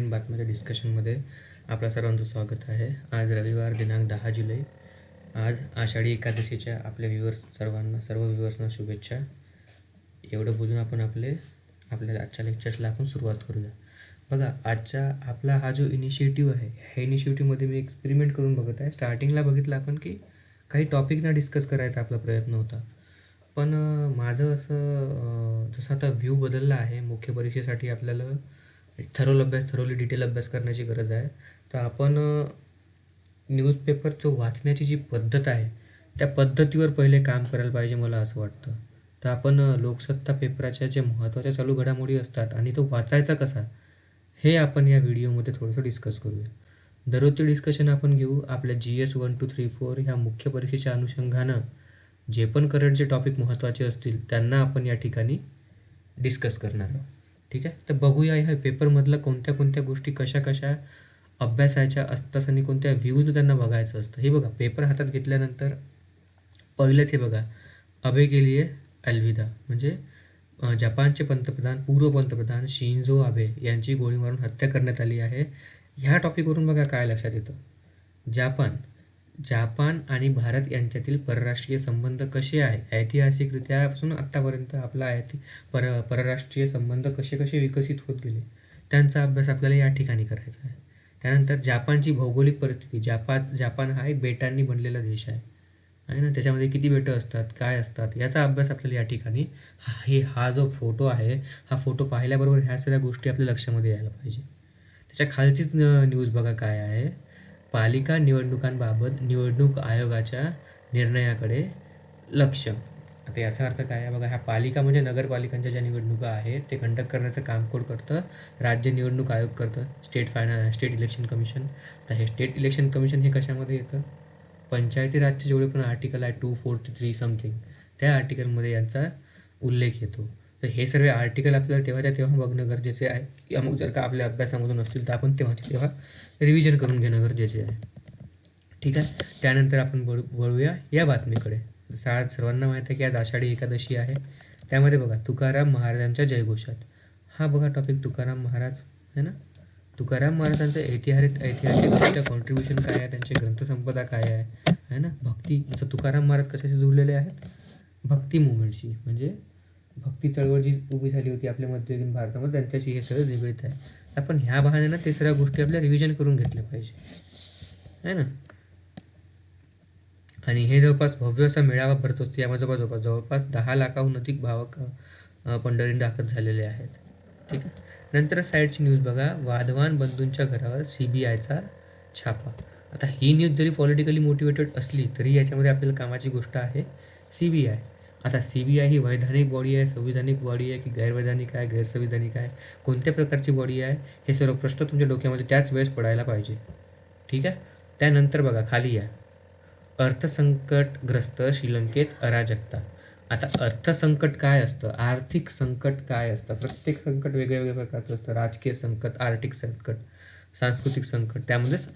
Important बातमीच्या डिस्कशनमध्ये आपल्या सर्वांचं स्वागत आहे. आज रविवार दिनांक 10 जुलै. आज आषाढी एकादशीच्या आपल्या सर्व व्ह्युअर्सना शुभेच्छा. एवढं बोलून आपण आपल्या आजच्या लेक्चर्सला आपण सुरुवात करूया. बघा, आपला हा जो इनिशिएटिव्ह आहे, ह्या इनिशिएटिव्हमध्ये मी एक्सपेरिमेंट करून बघत आहे. स्टार्टिंगला बघितलं आपण की काही टॉपिकना डिस्कस करायचा आपला प्रयत्न होता, पण माझं असं जसं आता व्ह्यू बदलला आहे. मुख्य परीक्षेसाठी आपल्याला थरोली डिटेल अभ्यास करण्याची गरज आहे. तर आपण न्यूजपेपरचं वाचण्याची जी पद्धत आहे त्या पद्धतीवर पहिले काम करायला पाहिजे, मला असं वाटतं. तर आपण लोकसत्ता पेपराच्या जे महत्त्वाच्या चालू घडामोडी असतात आणि तो वाचायचा कसा, हे आपण या व्हिडिओमध्ये थोडंसं डिस्कस करूया. दररोजचे डिस्कशन आपण घेऊ. आपल्या GS 1, 2, 3, 4 ह्या मुख्य परीक्षेच्या अनुषंगानं जे पण करंटचे टॉपिक महत्त्वाचे असतील त्यांना आपण या ठिकाणी डिस्कस करणार आहोत. ठीक आहे. तर बघूया ह्या पेपरमधलं कोणत्या कोणत्या गोष्टी कशा कशा अभ्यासाच्या असतात आणि कोणत्या व्ह्यूजनं त्यांना बघायचं असतं. हे बघा, पेपर हातात घेतल्यानंतर पहिलंच हे बघा, अबे के लिए अलविदा, म्हणजे जपानचे पूर्व पंतप्रधान शिंझो आबे यांची गोळी मारून हत्या करण्यात आली आहे. ह्या टॉपिकवरून बघा काय लक्षात येतं. जापान आणि भारत यांच्यातील परराष्ट्रीय संबंध कसे आहे, ऐतिहासिकरित्यापासून आत्तापर्यंत आपला परराष्ट्रीय संबंध कसे कसे विकसित होत गेले, त्यांचा अभ्यास आपल्याला या ठिकाणी करायचा आहे. त्यानंतर जापानची भौगोलिक परिस्थिती. जापान हा एक बेटांनी बनलेला देश आहे ना. त्याच्यामध्ये किती बेटं असतात, काय असतात, याचा अभ्यास आपल्याला या ठिकाणी हा जो फोटो आहे, हा फोटो पाहिल्याबरोबर ह्या सगळ्या गोष्टी आपल्या लक्षामध्ये यायला पाहिजे. त्याच्या खालचीच न्यूज बघा काय आहे. पालिका निवडणुकांबाबत निवडणूक आयोगाच्या निर्णयाकडे लक्ष. आता याचा अर्थ काय आहे बघा. ह्या पालिका म्हणजे नगरपालिकांच्या ज्या निवडणुका आहेत ते कंडक्ट करण्याचं काम कोण करतं, राज्य निवडणूक आयोग करतं, स्टेट इलेक्शन कमिशन. तर हे स्टेट इलेक्शन कमिशन हे कशामध्ये येतं, पंचायती राजचे जेवढे पण आर्टिकल आहे 243 समथिंग, त्या आर्टिकलमध्ये यांचा उल्लेख येतो. तर हे सर्व आर्टिकल आपल्याला तेव्हा बघणं गरजेचे आहे. अमुक जर का आपल्या अभ्यासामधून असतील तर आपण तेव्हा रिव्हिजन करून घेणं गरजेचे आहे. ठीक आहे. त्यानंतर आपण वळूया या बातमीकडे. आज सर्वांना माहीत आहे की आज आषाढी एकादशी आहे. त्यामध्ये बघा, तुकाराम महाराजांच्या जयघोषात. हा बघा टॉपिक, तुकाराम महाराज आहे ना. तुकाराम महाराजांचं ऐतिहासिक कॉन्ट्रीब्युशन काय आहे, त्यांची ग्रंथसंपदा काय आहे ना. भक्ती, जसं तुकाराम महाराज कशाशी जुळलेले आहेत, भक्ती मुवमेंटशी, म्हणजे भक्ती चळवळ जी उभी झाली होती आपल्या मध्ययुगीन भारतामध्ये, त्यांच्याशी हे सगळं निगडीत आहे. आपण ह्या बहाण्यानं ते सगळ्या गोष्टी आपल्या रिव्हिजन करून घेतल्या पाहिजे आहे ना. आणि हे जवळपास भव्य असा मेळावा भरत असतो. यामध्ये जवळपास 10 लाखाहून अधिक भावक पंढरीत दाखल झालेले आहेत. ठीक आहे. नंतर साईडची न्यूज बघा, वाधवान बंधूंच्या घरावर CBIचा छापा. आता ही न्यूज जरी पॉलिटिकली मोटिवेटेड असली तरी याच्यामध्ये आपल्याला कामाची गोष्ट आहे CBI. आता CBI ही वैधानिक बॉडी आहे, संविधानिक बॉडी आहे की गैरवैधानिक आहे, गैरसंविधानिक आहे, कोणत्या प्रकारची बॉडी आहे, हे सर्व प्रश्न तुमच्या डोक्यामध्ये त्याच वेळेस पडायला पाहिजे. ठीक आहे. त्यानंतर बघा खाली या, अर्थसंकटग्रस्त श्रीलंकेत अराजकता. आता अर्थसंकट काय असतं, आर्थिक संकट काय असतं, प्रत्येक संकट वेगळ्या प्रकारचं असतं. राजकीय संकट, आर्थिक संकट, सांस्कृतिक संकट, त्यामध्येच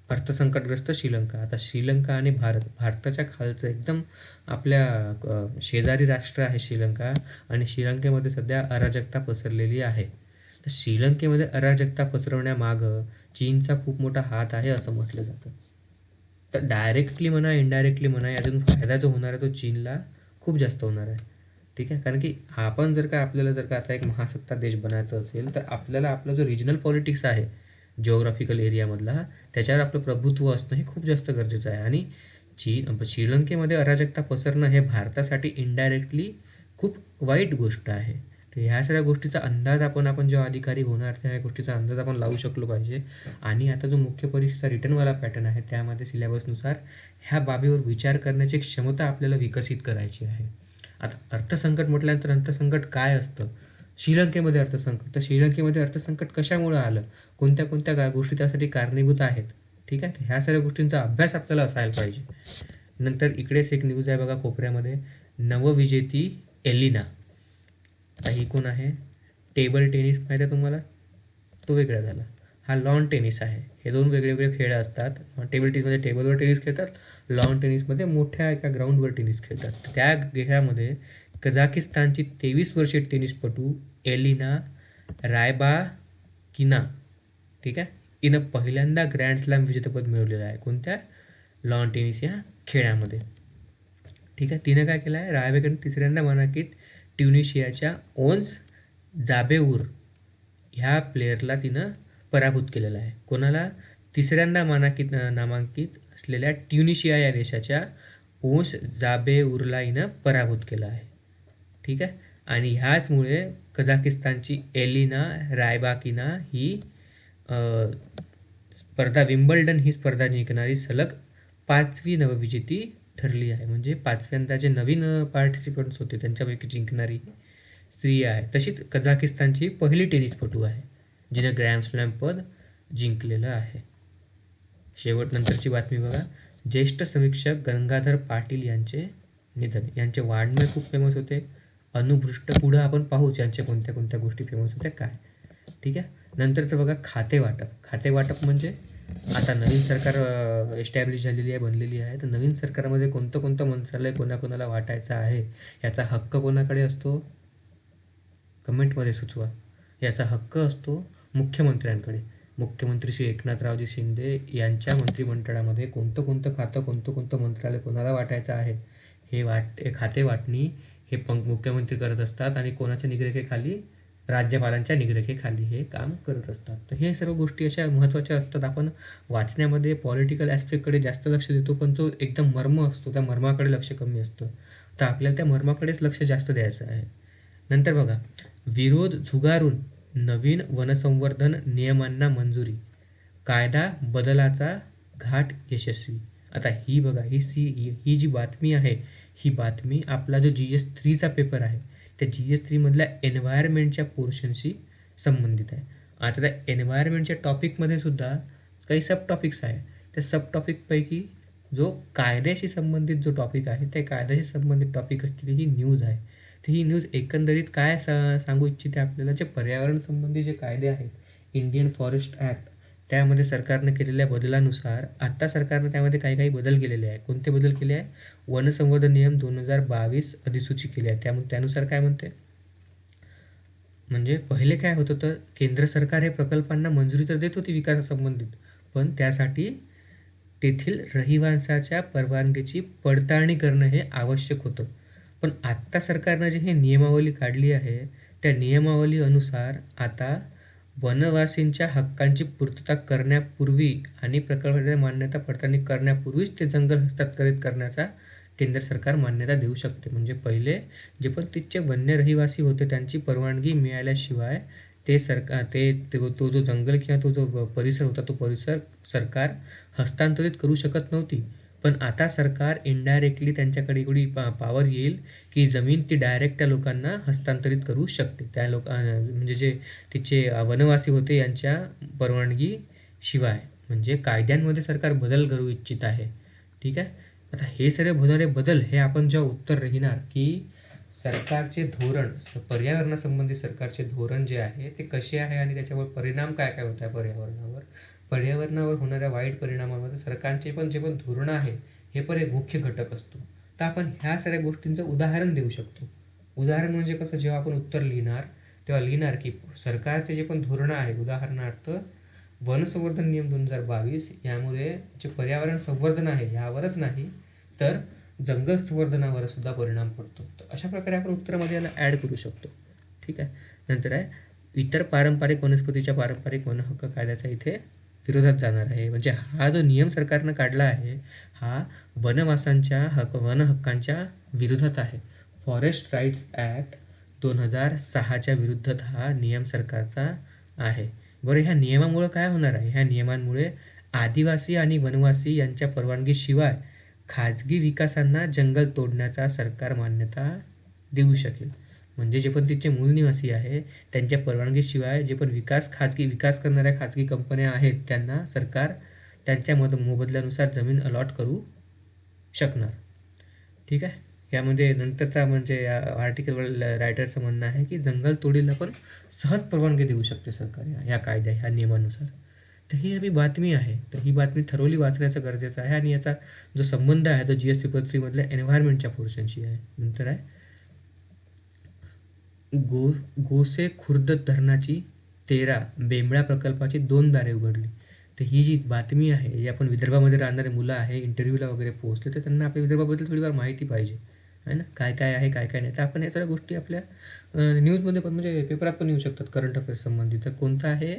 अर्थसंकटग्रस्त श्रीलंका. आता श्रीलंका आणि भारताच्या खालचं एकदम आपल्या शेजारी राष्ट्र आहे श्रीलंका, आणि श्रीलंकेमध्ये सध्या अराजकता पसरलेली आहे. तर श्रीलंकेमध्ये अराजकता पसरवण्यामागं चीनचा खूप मोठा हात आहे असं म्हटलं जातं. तर डायरेक्टली म्हणा, इनडायरेक्टली म्हणा, यातून फायदा जो होणार आहे तो चीनला खूप जास्त होणार आहे. ठीक आहे. कारण की आपल्याला जर का आता एक महासत्ता देश बनायचं असेल तर आपल्याला आपला जो रिजनल पॉलिटिक्स आहे जिओग्राफिकल एरियामधला, त्याच्यावर आपलं प्रभुत्व असणं हे खूप जास्त गरजेचं आहे. आणि श्रीलंकेमध्ये अराजकता पसरणं हे भारतासाठी इनडायरेक्टली खूप वाईट गोष्ट आहे. तर ह्या सगळ्या गोष्टीचा अंदाज आपण जेव्हा अधिकारी होणार त्या गोष्टीचा अंदाज आपण लावू शकलो पाहिजे. आणि आता जो मुख्य परीक्षेचा रिटर्नवाला पॅटर्न आहे त्यामध्ये सिलेबसनुसार ह्या बाबीवर विचार करण्याची क्षमता आपल्याला विकसित करायची आहे. आता अर्थसंकट म्हटल्यानंतर अर्थसंकट काय असतं, श्रीलंकेमध्ये अर्थसंकट. तर श्रीलंकेमध्ये अर्थसंकट कशामुळे आलं, कोणत्या कोणत्या गोष्टी त्यासाठी कारणीभूत आहेत. ठीक आहे. तर ह्या सगळ्या गोष्टींचा अभ्यास आपल्याला असायला पाहिजे. नंतर इकडेच एक न्यूज आहे बघा कोपऱ्यामध्ये, नवविजेती एलिना. आता ही कोण आहे, टेबल टेनिस माहीत आहे तुम्हाला, तो वेगळा झाला. हा लॉन टेनिस आहे. हे दोन वेगवेगळे खेळ असतात. टेबल टेनिसमध्ये टेबलवर टेनिस खेळतात, लॉन टेनिसमध्ये मोठ्या एका ग्राउंडवर टेनिस खेळतात. त्या खेळामध्ये कझाकिस्तानची 23 वर्षीय टेनिसपटू एलिना किना, ठीक आहे, हिनं पहिल्यांदा ग्रँड स्लॅम विजेतेपद मिळवलेलं आहे. कोणत्या? लॉन टेनिस या खेळामध्ये. ठीक आहे. तिनं काय केलं आहे? रायबेकडे तिसऱ्यांदा मानांकित ट्युनिशियाच्या ओन्स जाबेऊर ह्या प्लेयरला तिनं पराभूत केलेलं आहे. कोणाला? तिसऱ्यांदा नामांकित असलेल्या ट्युनिशिया या देशाच्या ओन्स जाबेऊरला हिनं पराभूत केलं आहे. ठीक आहे. आणि ह्याचमुळे कझाकिस्तानची एलिना रायबाकिना ही स्पर्धा विम्बल्डन ही स्पर्धा जिंकणारी सलग 5वी नवविजेती ठरली आहे. म्हणजे 5व्यांदा जे नवीन पार्टिसिपंट्स होते त्यांच्यापैकी जिंकणारी स्त्री आहे. तशीच कझाकिस्तानची पहिली टेनिसपटू आहे जिने ग्रँड स्लॅम पद जिंकलेलं आहे. शेवटनंतरची बातमी बघा. ज्येष्ठ समीक्षक गंगाधर पाटील यांचे निधन. यांचे वाङ्मय खूप फेमस होते. अनुभृष्ट पुढं आपण पाहूच यांच्या कोणत्या कोणत्या गोष्टी फेमस होत्या काय. ठीक आहे. नंतरचं बघा खातेवाटप. खातेवाटप म्हणजे आता नवीन सरकार एस्टॅब्लिश झालेली आहे, बनलेली आहे. तर नवीन सरकारमध्ये कोणतं कोणतं मंत्रालय कोणाकोणाला वाटायचं आहे याचा हक्क कोणाकडे असतो? कमेंटमध्ये सुचवा. याचा हक्क असतो मुख्यमंत्र्यांकडे. मुख्यमंत्री श्री एकनाथरावजी शिंदे यांच्या मंत्रिमंडळामध्ये कोणतं कोणतं खातं कोणतं कोणतं मंत्रालय कोणाला वाटायचं आहे हे खाते वाटणी हे मुख्यमंत्री करत असतात आणि कोणाच्या निगराखीखाली? राज्यपालांच्या निगराखीखाली हे काम करत असतात. तर हे सर्व गोष्टी अशा महत्त्वाच्या असतात. आपण वाचण्यामध्ये पॉलिटिकल ॲस्पेक्टकडे जास्त लक्ष देतो, पण जो एकदम मर्म असतो त्या मर्माकडे लक्ष कमी असतं. तर आपल्याला त्या मर्माकडेच लक्ष जास्त द्यायचं आहे. नंतर बघा. विरोध झुगारून नवीन वनसंवर्धन नियमांना मंजुरी. कायदा बदलाचा घाट यशस्वी. आता ही बघा ही जी बातमी आहे ही बातमी आपला जो GS3चा पेपर आहे त्या GS3मधल्या एन्व्हायरमेंटच्या पोर्शनशी संबंधित आहे. आता त्या एन्व्हायरमेंटच्या टॉपिकमध्ये सुद्धा काही सब टॉपिक्स आहे. त्या सब टॉपिकपैकी जो कायद्याशी संबंधित जो टॉपिक आहे त्या कायद्याशी संबंधित टॉपिक असलेली ही न्यूज आहे. तर ही न्यूज एकंदरीत काय सांगू इच्छिते आपल्याला? जे पर्यावरण संबंधी जे कायदे आहेत, इंडियन फॉरेस्ट ॲक्ट, त्यामध्ये सरकारनं केलेल्या बदलानुसार आत्ता सरकारनं त्यामध्ये काही काही बदल केलेले आहे. कोणते बदल केले आहे? वनसंवर्धन नियम 2022 अधिसूचित केले आहे. त्यानुसार काय म्हणते? म्हणजे पहिले काय होतं तर केंद्र सरकार हे प्रकल्पांना मंजुरी तर देत होती विकासासंबंधित, पण त्यासाठी तेथील रहिवाशाच्या परवानगीची पडताळणी करणं हे आवश्यक होतं. पण आत्ता सरकारनं जे हे नियमावली काढली आहे त्या नियमावली अनुसार आता वनवासींच्या हक्कांची पूर्तता करण्यापूर्वी आणि प्रकल्पाची मान्यता पडताळणी करण्यापूर्वीच ते जंगल हस्तांतरित करण्याचा केंद्र सरकार मान्यता देऊ शकते. म्हणजे पहिले जे पण तिथचे वन्य रहिवासी होते त्यांची परवानगी मिळाल्याशिवाय तो जो जंगल किंवा तो जो परिसर होता तो परिसर सरकार हस्तांतरित करू शकत नव्हती. पण आता सरकार इनडायरेक्टली त्यांच्याकडे एवढी पॉवर येईल की जमीन ती डायरेक्ट त्या लोकांना हस्तांतरित करू शकते. त्या म्हणजे जे तिचे वनवासी होते यांच्या परवानगी शिवाय. म्हणजे कायद्यांमध्ये सरकार बदल करू इच्छित आहे. ठीक आहे. आता हे सर्व होणारे बदल हे आपण जेव्हा उत्तर राहणार की सरकारचे धोरण, पर्यावरणासंबंधी सरकारचे धोरण जे आहे ते कसे आहे आणि त्याच्यावर परिणाम काय काय होत आहे पर्यावरणावर होणाऱ्या वाईट परिणामामध्ये सरकारचे पण जे पण धोरणं आहे हे पण एक मुख्य घटक असतो. तर आपण ह्या सगळ्या गोष्टींचं उदाहरण देऊ शकतो. उदाहरण म्हणजे कसं? जेव्हा आपण उत्तर लिहिणार तेव्हा लिहिणार की सरकारचे जे पण धोरणं आहे, उदाहरणार्थ वनसंवर्धन नियम 2022 यामुळे जे पर्यावरण संवर्धन आहे यावरच नाही तर जंगल संवर्धनावर सुद्धा परिणाम पडतो. तर अशा प्रकारे आपण उत्तरामध्ये याला ॲड करू शकतो. ठीक आहे. नंतर आहे इतर पारंपरिक वनस्पतीच्या पारंपरिक वनहक्क कायद्याचा इथे विरोधात जाणार आहे. म्हणजे हा जो नियम सरकारनं काढला आहे हा वन हक्कांच्या विरोधात आहे. फॉरेस्ट राईट्स ॲक्ट 2006च्या विरुद्धात हा नियम सरकारचा आहे. बरं, ह्या नियमामुळं काय होणार आहे? ह्या नियमांमुळे आदिवासी आणि वनवासी यांच्या परवानगीशिवाय खाजगी विकासांना जंगल तोडण्याचा सरकार मान्यता देऊ शकेल. म्हणजे जे पण तिचे मूळ निवासी आहे त्यांच्या परवानगीशिवाय जे पण खाजगी विकास करणाऱ्या खाजगी कंपन्या आहेत त्यांना सरकार त्यांच्या मोबदल्यानुसार जमीन अलॉट करू शकणार. ठीक आहे. यामध्ये नंतरचा म्हणजे या आर्टिकलवर रायटरचं म्हणणं आहे की जंगल तोडीला पण सहज परवानगी देऊ शकते सरकार या कायद्या ह्या नियमानुसार. तर ही अशी बातमी आहे. तर ही बातमी थरोली वाचण्याचं गरजेचं आहे आणि याचा जो संबंध आहे तो GS पेपर 3मधल्या एन्व्हायरमेंटच्या पोर्शनशी आहे. नंतर आहे गोसे खुर्द धरणाची 13 बेंबळा प्रकल्पाची 2 दारे उघडली. तर ही जी बातमी आहे, जी आपण विदर्भामध्ये राहणारे मुलं आहे, इंटरव्ह्यूला वगैरे पोहोचले, तर त्यांना आपल्या विदर्भाबद्दल थोडीफार माहिती पाहिजे, आहे ना? काय काय आहे, काय काय नाही. तर आपण या सगळ्या गोष्टी आपल्या न्यूजमध्ये पण म्हणजे पेपरात पण येऊ शकतात करंट अफेअर्स संबंधित. तर कोणतं आहे,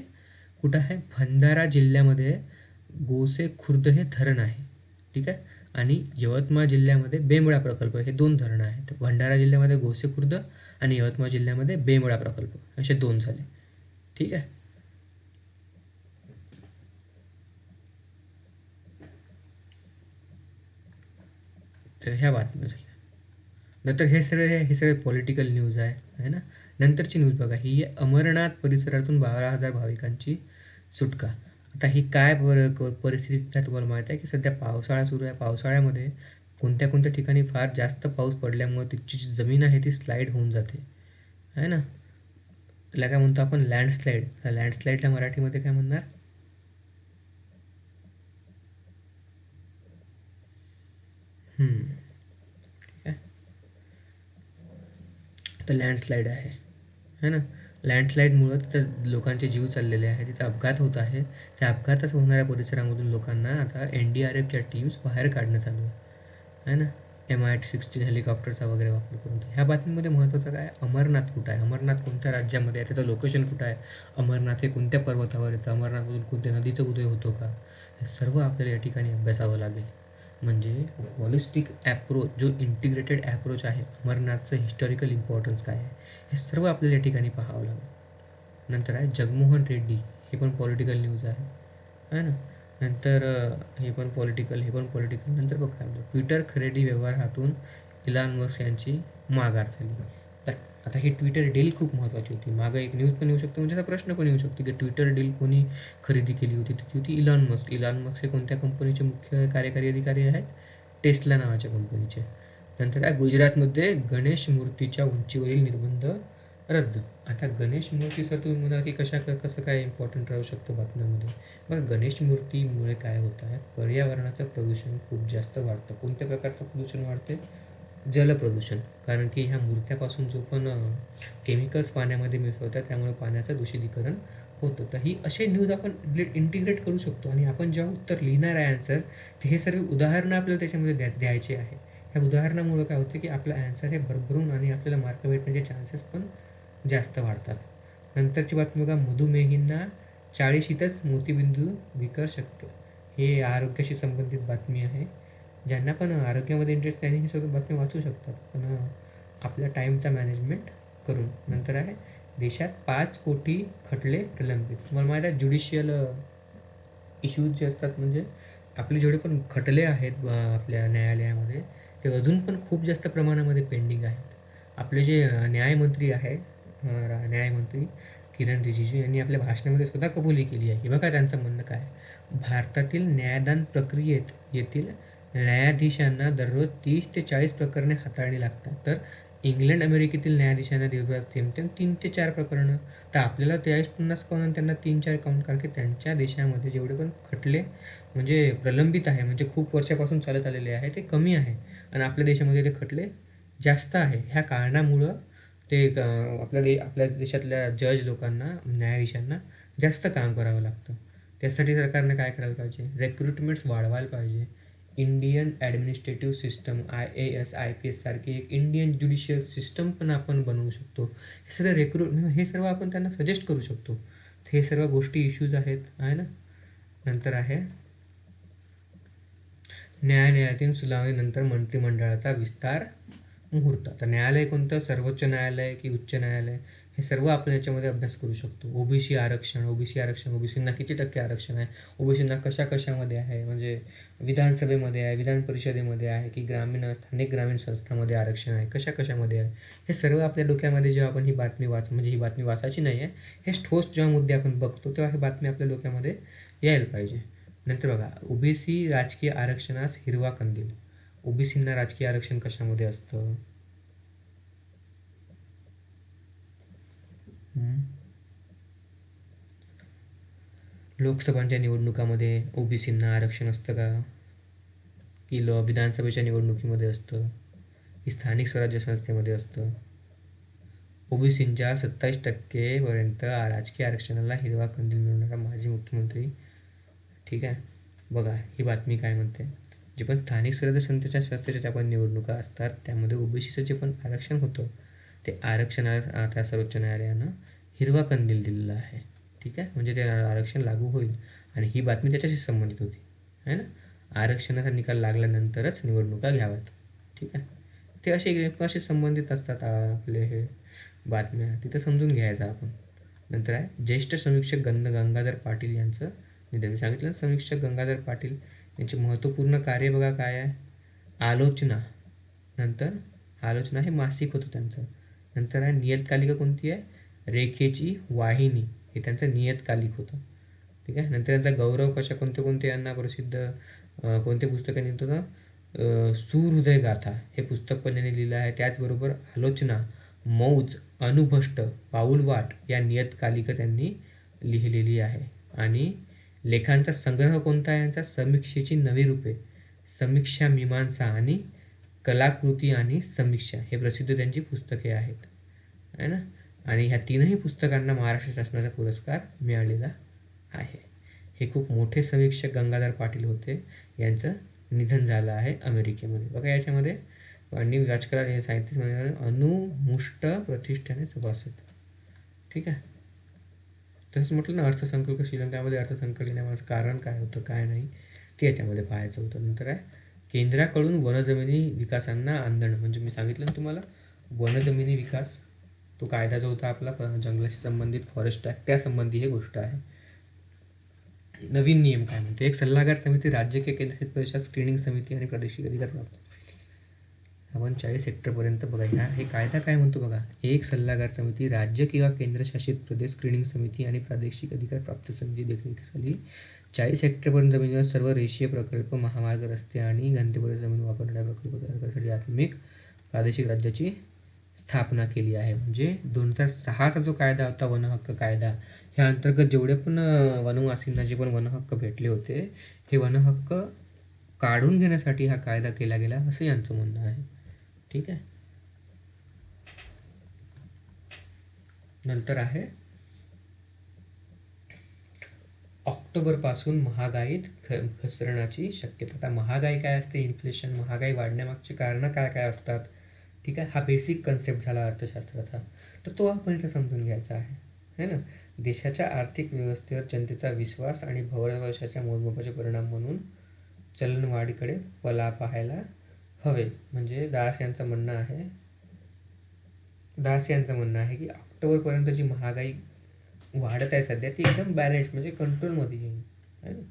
कुठं आहे? भंडारा जिल्ह्यामध्ये गोसे खुर्द हे धरण आहे, ठीक आहे. आणि यवतमाळ जिल्ह्यामध्ये बेंबळा प्रकल्प हे 2 धरणं आहेत. तर भंडारा जिल्ह्यामध्ये गोसे खुर्द आणि यवतमाळ जिल्ह्यामध्ये बेंबळा प्रकल्प असे 2 झाले, ठीक आहे. तर ह्या बातम्या झाल्या. नंतर हे सगळे पॉलिटिकल न्यूज आहे ना. नंतरची न्यूज बघा, ही आहे अमरनाथ परिसरातून 12,000 भाविकांची सुटका. आता ही काय परिस्थिती आहे तुम्हाला माहीत आहे की सध्या पावसाळा सुरू आहे. पावसाळ्यामध्ये कोणत्या कोणत्या ठिकाणी फार जास्त पाऊस पडल्यामुळे तिची जी जमीन आहे ती स्लाईड होऊन जाते, आहे ना. त्याला काय म्हणतो आपण? लँडस्लाईड. लँडस्लाईडला मराठीमध्ये काय म्हणणार? ठीक आहे. तर लँडस्लाईड आहे, है ना. लँडस्लाईडमुळं तिथं लोकांचे जीव चाललेले आहेत, तिथं अपघात होत आहे. त्या अपघातास होणाऱ्या परिसरामधून लोकांना आता NDRFच्या टीम्स बाहेर काढणं चालू आहे ना. MH-16 हेलिकॉप्टरचा वगैरे वापर करून. ह्या बातमीमध्ये महत्त्वाचं काय? अमरनाथ कुठं आहे, अमरनाथ कोणत्या राज्यामध्ये आहे, त्याचं लोकेशन कुठं आहे, अमरनाथ हे कोणत्या पर्वतावर येतं, अमरनाथमधून कोणत्या नदीचा उदय होतो का, हे सर्व आपल्याला या ठिकाणी अभ्यासावं लागेल. म्हणजे हॉलिस्टिक ॲप्रोच, जो इंटिग्रेटेड ॲप्रोच आहे, अमरनाथचं हिस्टॉरिकल इम्पॉर्टन्स काय आहे, हे सर्व आपल्याला या ठिकाणी पाहावं लागेल. नंतर आहे जगमोहन रेड्डी, हे पण पॉलिटिकल न्यूज आहे ना. नंतर हे पण पॉलिटिकल. नंतर बघा, ट्विटर खरेदी व्यवहारातून इलॉन मस्क यांची माघार झाली. तर आता ही ट्विटर डील खूप महत्त्वाची होती. मागं एक न्यूज पण येऊ शकतो, म्हणजे त्याचा प्रश्न पण येऊ शकतो की ट्विटर डील कोणी खरेदी केली होती. ती होती इलॉन मस्क. इलॉन मस्क हे कोणत्या कंपनीचे मुख्य कार्यकारी अधिकारी आहेत? टेस्ला नावाच्या कंपनीचे. नंतर आहे गुजरातमध्ये गणेश मूर्तीच्या उंचीवरील निर्बंध रद्द. आता गणेश मूर्ती सर तुम्ही म्हणा की कसं काय इम्पॉर्टंट राहू शकतो बातम्यामध्ये? मग गणेश मूर्तीमुळे काय होत आहे? पर्यावरणाचं प्रदूषण खूप जास्त वाढतं. कोणत्या प्रकारचं प्रदूषण वाढते? जलप्रदूषण. कारण की ह्या मूर्त्यापासून जो पण केमिकल्स पाण्यामध्ये मिसळतात, त्यामुळे पाण्याचं दूषितीकरण होतं. तर ही असे न्यूज आपण इंटिग्रेट करू शकतो. आणि आपण जेव्हा उत्तर लिहिणार आहे आन्सर, तर हे सर्व उदाहरणं आपल्याला त्याच्यामध्ये द्यायचे आहे. ह्या उदाहरणामुळं काय होतं की आपलं आन्सर हे भरभरून आणि आपल्याला मार्क भेटण्याचे चान्सेस पण जास्त वाढतात. नंतरची बातमी बघा, मधुमेहींना 40शीतच मोतीबिंदू विकर शक्य. हे आरोग्याशी संबंधित बातमी आहे. ज्यांना पण आरोग्यामध्ये इंटरेस्ट त्यांनी ही सगळी बातमी वाचू शकतात, पण आपल्या टाईमचा मॅनेजमेंट करून. नंतर आहे देशात 5 कोटी खटले प्रलंबित. तुम्हाला माहीत आहे ज्युडिशियल इश्यूज जे असतात, म्हणजे आपले जेवढे पण खटले आहेत आपल्या न्यायालयामध्ये, ते अजून पण खूप जास्त प्रमाणामध्ये पेंडिंग आहेत. आपले जे न्यायमंत्री आहे, न्यायमंत्री किरण रिजिजू यांनी आपल्या भाषणामध्ये सुद्धा कबुली केली आहे. हे बघा त्यांचं म्हणणं काय? भारतातील न्यायदान प्रक्रियेत येथील न्यायाधीशांना दररोज 30 ते 40 प्रकरणे हाताळणी लागतात, तर इंग्लंड अमेरिकेतील न्यायाधीशांना दिवसात जेमतेम 3 ते 4 प्रकरणं. तर आपल्याला 40-50 काउंट आणि त्यांना 3-4 काउंट, कारण की त्यांच्या देशामध्ये जेवढे पण खटले म्हणजे प्रलंबित आहे, म्हणजे खूप वर्षापासून चालत आलेले आहे, ते कमी आहे. आणि आपल्या देशामध्ये ते खटले जास्त आहे. ह्या कारणामुळं ते आपल्या देशातल्या जज लोकांना, न्यायाधीशांना जास्त काम करावं लागतं. त्यासाठी सरकारने काय करायला पाहिजे? रिक्रुटमेंट्स वाढवायला पाहिजे. Indian administrative system, IAS IPS सारखी एक इंडियन ज्युडिशियल सिस्टम पण आपण बनवू शकतो. हे सगळं हे सर्व आपण त्यांना सजेस्ट करू शकतो. हे सर्व गोष्टी इश्यूज आहेत, आहे ना. नंतर आहे न्यायालयातील सुनावणीनंतर मंत्रिमंडळाचा विस्तार मुहूर्त. तर न्यायालय कोणतं? सर्वोच्च न्यायालय की उच्च न्यायालय? हे सर्व आपण याच्यामध्ये अभ्यास करू शकतो. ओबीसी आरक्षण, ओबीसींना किती टक्के आरक्षण आहे, ओबीसींना कशामध्ये आहे, म्हणजे विधानसभेमध्ये आहे, विधान परिषदेमध्ये आहे, की स्थानिक ग्रामीण संस्थांमध्ये आरक्षण आहे, कशामध्ये आहे, हे सर्व आपल्या डोक्यामध्ये जेव्हा आपण ही बातमी म्हणजे ही बातमी वाचायची नाही आहे, हे ठोस जेव्हा मुद्दे आपण बघतो, तेव्हा ही बातमी आपल्या डोक्यामध्ये यायला पाहिजे. नंतर बघा, ओबीसी राजकीय आरक्षणास हिरवा कंदील. ओबीसींना राजकीय आरक्षण कशामध्ये असतं? लोकसभांच्या निवडणुकामध्ये ओबीसींना आरक्षण असतं का? की विधानसभेच्या निवडणुकीमध्ये असतं, की स्थानिक स्वराज्य संस्थेमध्ये असतं? ओबीसींच्या 27% पर्यंत राजकीय आरक्षणाला हिरवा कंदील मिळवणारा माजी मुख्यमंत्री. ठीक आहे, बघा ही बातमी काय म्हणते. जे पण स्थानिक स्वराज्य संस्थेच्या संस्थेच्या ज्या पण निवडणुका असतात त्यामध्ये ओबीसीचं जे पण आरक्षण होतं ते आरक्षणाला आता सर्वोच्च न्यायालयानं हिरवा कंदील दिलेला आहे. ठीक आहे, म्हणजे ते आरक्षण लागू होईल आणि ही बातमी त्याच्याशी संबंधित होती आहे ना. आरक्षणाचा निकाल लागल्यानंतरच निवडणुका घ्याव्यात. ठीक आहे, ते असे एकमेकांशी संबंधित असतात आपले हे बातम्या, तिथं समजून घ्यायचं आपण. नंतर आहे ज्येष्ठ समीक्षक गंगाधर पाटील यांचं निधन. मी सांगितलं ना, समीक्षक गंगाधर पाटील यांचे महत्त्वपूर्ण कार्य बघा काय आहे. आलोचना, नंतर आलोचना हे मासिक होतं त्यांचं. नंतर आहे नियतकालिका कोणती आहे, रेखेची वाहिनी, हे त्यांचं नियतकालिक होतं. ठीक आहे, नंतर त्यांचा गौरव कशा कोणते यांना प्रसिद्ध कोणते पुस्तकाने होतं, सुहृदय गाथा हे पुस्तक पण त्यांनी लिहिलं आहे. त्याचबरोबर आलोचना, मौज, अनुभष्ट, पाऊलवाट या नियतकालिका त्यांनी लिहिलेली आहे. आणि लेखांचा संग्रह कोणता आहे यांचा, समीक्षेची नवी रूपे, समीक्षा मीमांसा आणि कलाकृती आणि समीक्षा हे प्रसिद्ध त्यांची पुस्तके आहेत आहे ना. आणि ह्या तीनही पुस्तकांना महाराष्ट्र शासनाचा पुरस्कार मिळालेला आहे. हे खूप मोठे समीक्षक गंगाधर पाटील होते, यांचं निधन झालं आहे अमेरिकेमध्ये. बघा याच्यामध्ये आणि राजकारण हे साहित्य अनुमुष्ट प्रतिष्ठाने सभासद. ठीक आहे, तसंच म्हटलं ना अर्थसंकल्प श्रीलंकामध्ये अर्थसंकल्प येण्यामागचं कारण काय होतं काय नाही ते याच्यामध्ये पाहायचं होतं. नंतर आहे केंद्राकडून वनजमिनी विकासांना आंदण, म्हणजे मी सांगितलं ना तुम्हाला वनजमिनी विकास तो कायदा जो होता आपला जंगलाशी संबंधित फॉरेस्ट ॲक्ट त्यासंबंधी ही गोष्ट आहे. नवीन नियम काय म्हणते, एक सल्लागार समिती, राज्य के केंद्रशासित प्रदेशात स्क्रीनिंग समिती आणि प्रादेशिक अधिकार प्राप्त. आपण 40 हेक्टरपर्यंत बघा ह्या हे कायदा काय म्हणतो बघा. एक सल्लागार समिती, राज्य किंवा केंद्रशासित प्रदेश स्क्रीनिंग समिती आणि प्रादेशिक अधिकार प्राप्त समिती देखील 40 हेक्टरपर्यंत जमिनीवर सर्व रेषीय प्रकल्प, महामार्ग, रस्ते आणि गंतव्य जमीन वापरणाऱ्या प्रकल्प तयार करण्यासाठी आत्मिक प्रादेशिक राज्याची स्थापना केली आहे. म्हणजे 2006चा जो कायदा होता वनहक्क कायदा, ह्या अंतर्गत जेवढे पण वनवासींना जे पण वनहक्क भेटले होते हे वनहक्क काढून घेण्यासाठी हा कायदा केला गेला असं यांचं म्हणणं आहे. ठीक आहे, नंतर आहे ऑक्टोबरपासून महागाईत घसरण्याची शक्यता. आता महागाई काय असते, इन्फ्लेशन, महागाई वाढण्यामागची कारणं काय काय असतात. ठीक आहे, हा बेसिक कन्सेप्ट झाला अर्थशास्त्राचा, तर तो आपण इथं समजून घ्यायचा आहे ना. देशाच्या आर्थिक व्यवस्थेवर जनतेचा विश्वास आणि भविष्याच्या मोजमापाचे परिणाम म्हणून चलनवाढीकडे पाहायला हवे. म्हणजे दास यांचं म्हणणं आहे की ऑक्टोबरपर्यंत जी महागाई वाढत आहे सध्या ती एकदम बॅलन्स म्हणजे कंट्रोलमध्ये येईल आहे ना.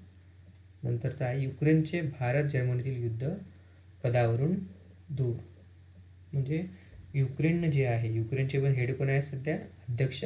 नंतरचं आहे युक्रेनचे भारत जर्मनीतील युद्ध पदावरून दूर. म्हणजे युक्रेन जे आहे, युक्रेनचे पण हेड कोण आहे सध्या, अध्यक्ष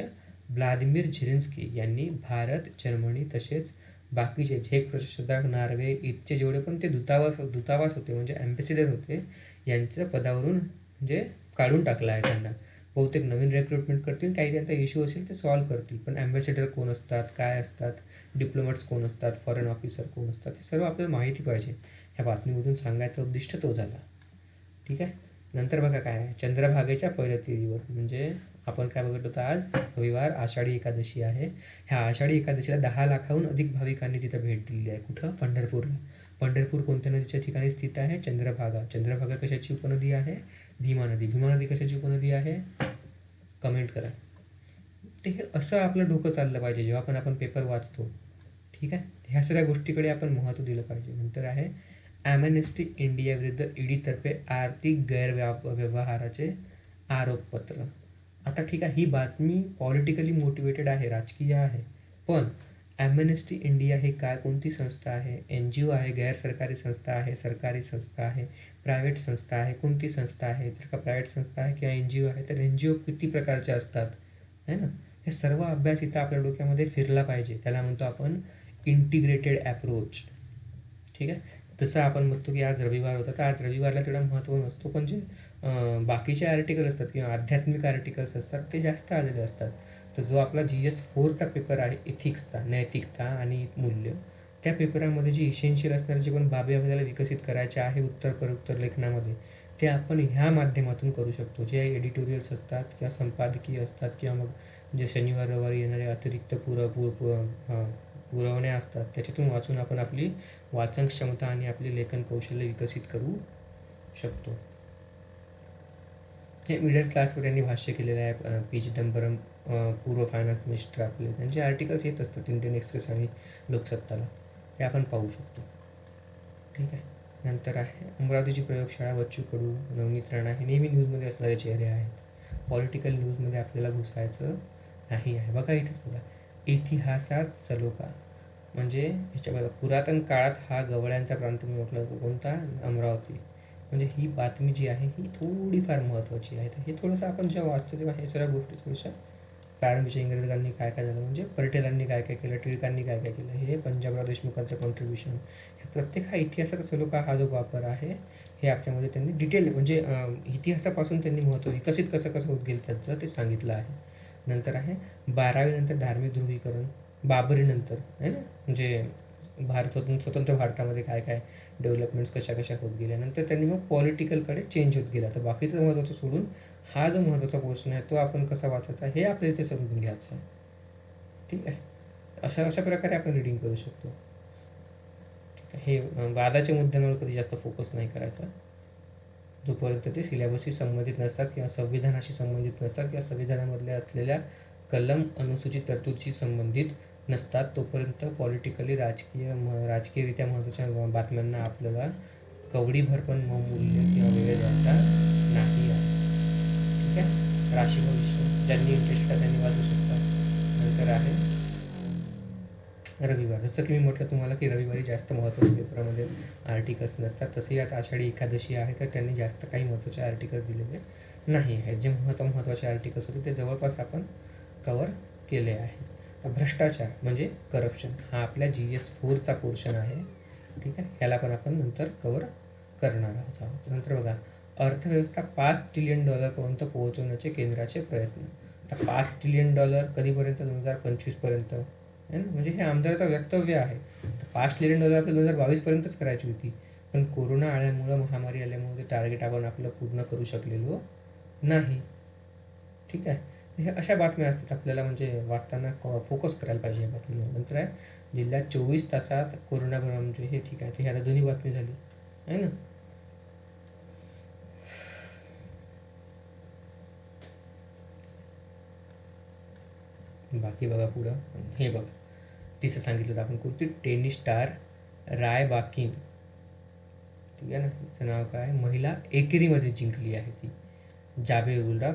व्लादिमीर झेलेन्स्की यांनी भारत, जर्मनी तसेच बाकीचे झेक प्रजासत्ताक, नॉर्वे इथचे जेवढे पण ते दूतावास होते म्हणजे ॲम्बेसिडर होते यांचं पदावरून म्हणजे काढून टाकलं आहे त्यांना. बहुतेक नवीन रिक्रुटमेंट करतील, काही त्यांचा इश्यू असेल ते सॉल्व्ह करतील. पण ॲम्बेसिडर कोण असतात, काय असतात, डिप्लोमॅट्स कोण असतात, फॉरेन ऑफिसर कोण असतात, हे सर्व आपल्याला माहिती पाहिजे. ह्या बातमीमधून सांगायचा उद्दिष्ट तो झाला. ठीक आहे, नंतर बघा काय आहे, चंद्रभागेच्या पहिल्या तिथीवर म्हणजे आपण काय बघत होतो, आज रविवार आषाढी एकादशी आहे. ह्या आषाढी एकादशीला 10 लाखाहून अधिक भाविकांनी तिथं भेट दिलेली आहे. कुठं, पंढरपूरला. पंढरपूर कोणत्या नदीच्या ठिकाणी स्थित आहे, चंद्रभागा. चंद्रभागा कशाची उपनदी आहे, भीमा नदी. भीमा नदी कशाची उपनदी आहे, कमेंट करा. ते हे असं आपलं डोकं चाललं पाहिजे जेव्हा पण आपण पेपर वाचतो. ठीक आहे, ह्या सगळ्या गोष्टीकडे आपण महत्त्व दिलं पाहिजे. नंतर आहे ॲम्नेस्टी इंडिया विरुद्ध ईडीतर्फे आर्थिक गैरव्यवहाराचे आरोपपत्र. आता ठीक आहे, ही बातमी पॉलिटिकली मोटिवेटेड आहे, राजकीय आहे. पण ॲम्नेस्टी इंडिया हे काय, कोणती संस्था आहे, NGO आहे, गैरसरकारी संस्था आहे, सरकारी संस्था आहे, प्रायव्हेट संस्था आहे, कोणती संस्था आहे. जर का प्रायव्हेट संस्था आहे किंवा NGO आहे तर NGO किती प्रकारचे असतात है ना. हे सर्व अभ्यास इथं आपल्या डोक्यामध्ये फिरला पाहिजे. त्याला म्हणतो आपण इंटिग्रेटेड ॲप्रोच. ठीक आहे, तसं आपण म्हणतो की आज रविवार होता तर आज रविवारला तेवढा महत्त्व नसतो, पण जे बाकीचे आर्टिकल असतात किंवा आध्यात्मिक आर्टिकल्स असतात ते जास्त आलेले असतात. तर जो आपला GS4चा पेपर आहे इथिक्सचा, नैतिकता आणि मूल्य, त्या पेपरामध्ये जी इसेन्शियल असणारे जे पण बाबी आपल्याला विकसित करायच्या आहे उत्तर लेखनामध्ये ते आपण ह्या माध्यमातून करू शकतो. जे एडिटोरियल्स असतात किंवा संपादकीय असतात किंवा मग जे शनिवार रविवारी येणारे अतिरिक्त पुरवण्या असतात, त्याच्यातून वाचून आपण आपली वाचन क्षमता आणि आपले लेखन कौशल्य विकसित करू शकतो. हे मिडल क्लासवर यांनी भाष्य केलेलं आहे. पी चिदंबरम, पूर्व फायनान्स मिनिस्टर आपले, त्यांचे आर्टिकल्स येत असतात इंडियन एक्सप्रेस आणि लोकसत्ताला, ते आपण पाहू शकतो. ठीक आहे. नंतर आहे अमरावतीची प्रयोगशाळा, बच्चू कडू, नवनीत राणा, हे नेहमी न्यूजमध्ये असणारे चेहरे आहेत. पॉलिटिकल न्यूजमध्ये आपल्याला घुसायचं नाही आहे. बघा इथेच बघा, इतिहासात सलोखा, म्हणजे ह्याच्या बघा, पुरातन काळात हा गवळ्यांचा प्रांत म्हणून ओळखला जातो. कोणता? अमरावती. म्हणजे ही बातमी जी आहे ही थोडीफार महत्त्वाची आहे. तर हे थोडंसं आपण जेव्हा वाचतो तेव्हा हे सगळ्या गोष्टी थोड्याशा, प्रारंभीच्या इंग्रजांनी काय काय झालं, म्हणजे पटेलांनी काय काय केलं, टिळकांनी काय काय केलं, हे पंजाबराव देशमुखांचं कॉन्ट्रीब्युशन, हे प्रत्येक हा इतिहासाचा सलोखा, हा जो वापर आहे हे आपल्यामध्ये त्यांनी डिटेल, म्हणजे इतिहासापासून त्यांनी महत्त्व विकसित कसं कसं होत गेलं त्याचं ते सांगितलं आहे. नंतर आहे 12वी नंतर धार्मिक ध्रुवीकरण, बाबरीनंतर आहे ना, म्हणजे स्वतंत्र भारतामध्ये काय काय डेव्हलपमेंट्स कशा कशा होत गेल्या. नंतर त्यांनी मग पॉलिटिकलकडे चेंज होत गेला. तर बाकीचं महत्त्वाचं सोडून हा जो महत्त्वाचा पोर्शन आहे तो आपण कसा वाचायचा हे आपल्याला इथे समजून घ्यायचं आहे. ठीक आहे. अशा प्रकारे आपण रीडिंग करू शकतो. ठीक आहे. हे वादाच्या मुद्द्यांवर कधी जास्त फोकस नाही करायचा, जोपर्यंत ते सिलेबसशी संबंधित नसतात किंवा संविधानाशी संबंधित नसतात किंवा संविधानामधल्या असलेल्या कलम, अनुसूचित तरतूदशी संबंधित नसतात, तोपर्यंत पॉलिटिकली राजकीयरित्या महत्त्वाच्या बातम्यांना आपल्याला कवडीभर पण मूल्य किंवा वेळ द्यायचा नाही आहे. ठीक आहे. राशी भविष्य, ज्यांनी इंटरेस्ट आहे त्यांनी वाचू शकतात. नंतर आहे रविवार. जसं की मी म्हटलं तुम्हाला की रविवारी जास्त महत्त्वाच्या पेपरामध्ये आर्टिकल्स नसतात, तसे याच आषाढी एकादशी आहे तर त्यांनी जास्त काही महत्त्वाचे आर्टिकल्स दिलेले नाही आहेत. जे महत्त्वाचे आर्टिकल्स होते ते जवळपास आपण कवर केले आहे. तर भ्रष्टाचार म्हणजे करप्शन हा आपल्या GS4चा पोर्शन आहे. ठीक आहे. याला पण आपण नंतर कवर करणार आहोत. नंतर बघा, अर्थव्यवस्था $5 ट्रिलियन पर्यंत पोहोचवण्याचे केंद्राचे प्रयत्न. आता $5 ट्रिलियन कधीपर्यंत? 2025 पर्यंत आहे ना. म्हणजे हे आमदाराचं वक्तव्य आहे. तर $5 ट्रिलियन आपल्याला 2022पर्यंतच करायची होती, पण कोरोना आल्यामुळं, महामारी आल्यामुळे ते टार्गेट आपण आपलं पूर्ण करू शकलेलो नाही. ठीक आहे. हे अशा बातम्या असतात, आपल्याला म्हणजे वाचताना फोकस करायला पाहिजे या बातमीवर. नंतर आहे जिल्ह्यात 24 तासात कोरोना बरं, म्हणजे हे ठीक आहे, ते आता जुनी बातमी झाली आहे ना. बाकी बघा पुढं, हे बघा तिचं सांगितलं होतं आपण, कोणती टेनिस स्टार रायबाकिन, ठीक आहे ना, तिचं नाव काय, महिला एकेरीमध्ये जिंकली आहे ती. जाबेउलला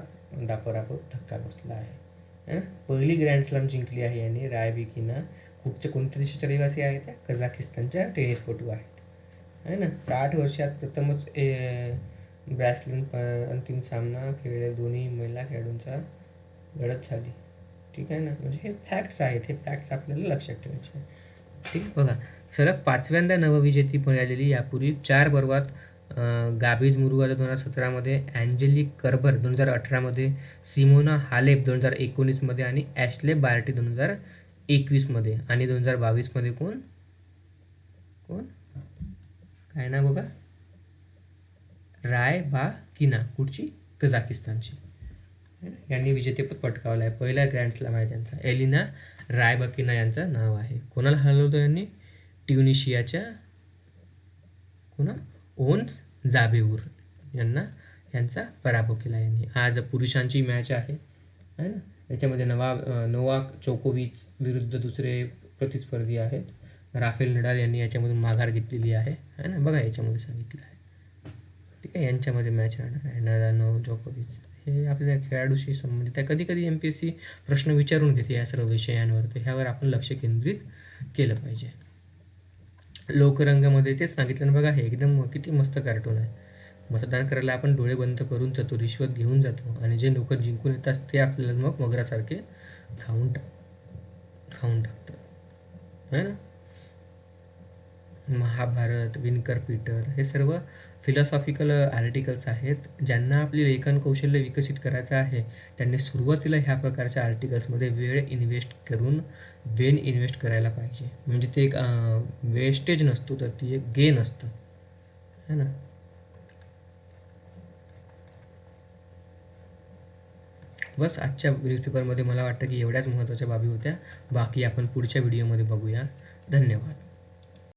पराभव धक्का बसला आहे. पहिली ग्रँड स्लॅम जिंकली आहे याने रायबिकीनं. कोणत्या देशाच्या रहिवासी आहेत त्या? कझाकिस्तानच्या टेनिसपटू आहेत आहे ना. 60 वर्षात प्रथमच ब्रॅसलेट अंतिम सामना खेळलेल्या दोन्ही महिला खेळाडूंचा लढत झाली. ठीक आहे ना. म्हणजे हे फॅक्ट्स आहेत, हे फॅक्ट्स आपल्याला लक्षात ठेवायचे आहे. ठीक. बघा, सलग 5व्यांदा नवविजेती मिळालेली, यापूर्वी 4 पर्वात गाबिज मुरुगादा 2017मध्ये, अँजेलिक कर्बर 2018मध्ये, सिमोना हालेप 2019मध्ये आणि ॲशले बार्टी 2021मध्ये. आणि 2022मध्ये कोण कोण काय ना बघा, रायबाकिना, कुठची? कझाकिस्तानची. यांनी विजेतेपद पटकावलं आहे. पहिला ग्रँड स्लॅम आहे त्यांचा. एलिना रायबाकिना यांचं नाव आहे. कोणाला हरवलं यांनी? ट्युनिशियाच्या कोणा, ओन्स जाबेऊर यांचा पराभव केला यांनी. आज पुरुषांची मॅच आहे ना. याच्यामध्ये नोवाक जोकोविच विरुद्ध दुसरे प्रतिस्पर्धी आहेत. राफेल नडाल यांनी याच्यामधून माघार घेतलेली आहे ना. बघा याच्यामध्ये सांगितलं आहे. ठीक आहे. यांच्यामध्ये मॅच राहणार आहे. नडाल, जोकोविच हे आपल्या खेळाडूशी संबंधित आहे. कधी कधी MPSC प्रश्न विचारून घेते या सर्व विषयांवर, तर ह्यावर आपण लक्ष केंद्रित केलं पाहिजे. लोकरंगमध्ये तेच सांगितलं ना. बघा हे एकदम किती मस्त कार्टून आहे. मतदान करायला आपण डोळे बंद करून जातो, रिश्वत घेऊन जातो, आणि जे लोक जिंकून येतात ते आपल्याला मग मगरासारखे खाऊन टाकतात है ना. महाभारत, विनकर पीटर, हे सर्व फिलॉसॉफिकल आर्टिकल्स आहेत. ज्यांना आपले लेखन कौशल्य विकसित करायचं आहे त्यांनी सुरुवातीला ह्या प्रकारच्या आर्टिकल्समध्ये वेळ इन्व्हेस्ट करायला पाहिजे. म्हणजे ते एक वेस्टेज नसतो, तर ती एक गेन असतं है ना. बस आजच्या न्यूजपेपरमध्ये मला वाटतं की एवढ्याच महत्त्वाच्या बाबी होत्या. बाकी आपण पुढच्या व्हिडिओमध्ये बघूया. धन्यवाद.